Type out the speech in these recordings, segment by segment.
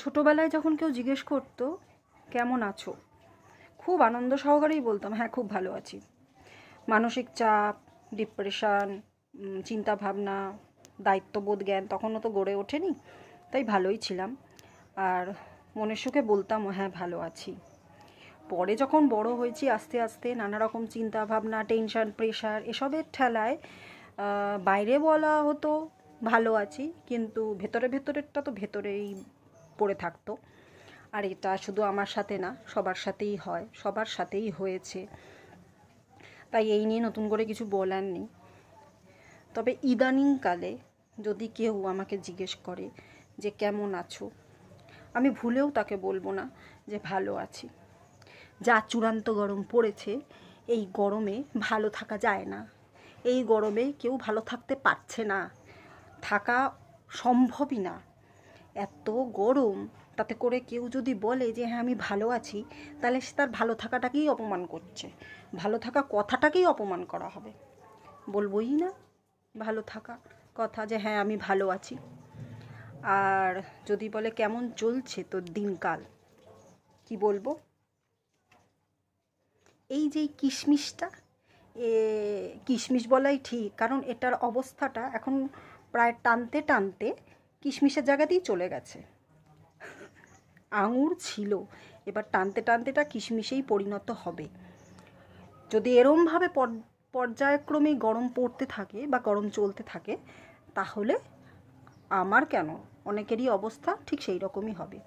ছোটোবেলায় যখন কেউ জিজ্ঞেস করতো কেমন আছো, খুব আনন্দ সহকারেই বলতাম হ্যাঁ খুব ভালো আছি। মানসিক চাপ, ডিপ্রেশন, চিন্তাভাবনা, দায়িত্ববোধ জ্ঞান তখনও তো গড়ে ওঠেনি, তাই ভালোই ছিলাম। আর মনের সুখে বলতাম হ্যাঁ ভালো আছি। পরে যখন বড় হয়েছি আস্তে আস্তে নানা রকম চিন্তা ভাবনা, টেনশন, প্রেশার এসবের ঠেলায় বাইরে বলা হতো ভালো আছি, কিন্তু ভেতরে ভেতরেরটা তো ভেতরেই পড়ে থাকতো। আর এটা শুধু আমার সাথে না, সবার সাথেই হয়, সবার সাথেই হয়েছে। তাই এই নিয়ে নতুন করে কিছু বলার নেই। তবে ইদানিংকালে যদি কেউ আমাকে জিজ্ঞেস করে যে কেমন আছো, আমি ভুলেও তাকে বলবো না যে ভালো আছি। যা চূড়ান্ত গরম পড়েছে, এই গরমে ভালো থাকা যায় না। এই গরমে কেউ ভালো থাকতে পারছে না, থাকা সম্ভবই না। এত গরম, তাতে করে কেউ যদি বলে যে হ্যাঁ আমি ভালো আছি, তাহলে সে তার ভালো থাকাটাকেই অপমান করছে, ভালো থাকা কথাটাকেই অপমান করা হবে। বলবোই না ভালো থাকা কথা, যে হ্যাঁ আমি ভালো আছি। আর যদি বলে কেমন চলছে তোর দিনকাল, কি বলবো? এই যে কিশমিশটা, কিশমিশ বলাই ঠিক, কারণ এটার অবস্থাটা এখন প্রায় টানতে টানতে কিশমিশের জায়গাতেই চলে গেছে। আঙুর ছিল, এবার টানতে টানতেটা কিশমিশেই পরিণত হবে। যদি এরমভাবে পর্যায়ক্রমে গরম পড়তে থাকে বা গরম চলতে থাকে, তাহলে আমার কেন অনেকেরই অবস্থা ঠিক সেই রকমই হবে,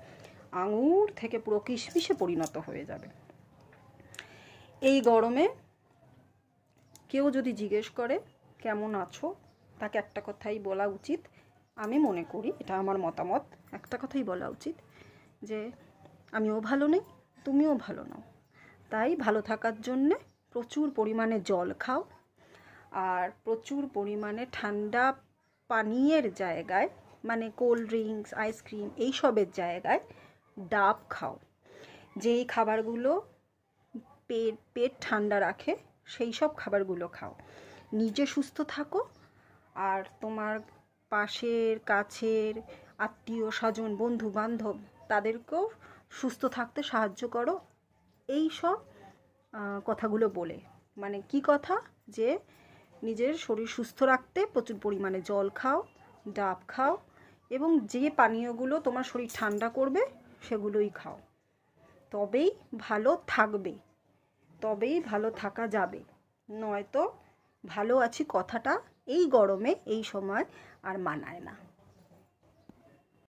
আঙুর থেকে পুরো কিশমিশে পরিণত হয়ে যাবে। এই গরমে কেউ যদি জিজ্ঞেস করে কেমন আছো, তাকে একটা কথাই বলা উচিত, আমি মনে করি, এটা আমার মতামত, একটা কথাই বলা উচিত যে আমিও ভালো নেই, তুমিও ভালো নাও। তাই ভালো থাকার জন্যে প্রচুর পরিমাণে জল খাও, আর প্রচুর পরিমাণে ঠান্ডা পানীয়ের জায়গায়, মানে কোল্ড ড্রিঙ্কস, আইসক্রিম এইসবের জায়গায় ডাব খাও। যেই খাবারগুলো পেট ঠান্ডা রাখে সেই সব খাবারগুলো খাও। নিজে সুস্থ থাকো, আর তোমার পাশের কাছের আত্মীয় স্বজন, বন্ধু বান্ধব, তাদেরকেও সুস্থ থাকতে সাহায্য করো এই সব কথাগুলো বলে। মানে কি কথা, যে নিজের শরীর সুস্থ রাখতে প্রচুর পরিমাণে জল খাও, ডাব খাও, এবং যে পানীয়গুলো তোমার শরীর ঠান্ডা করবে সেগুলোই খাও। তবেই ভালো থাকবে, তবেই ভালো থাকা যাবে। নয়তো ভালো আছি কথাটা এই গরমে এই সময় আর মানায় না।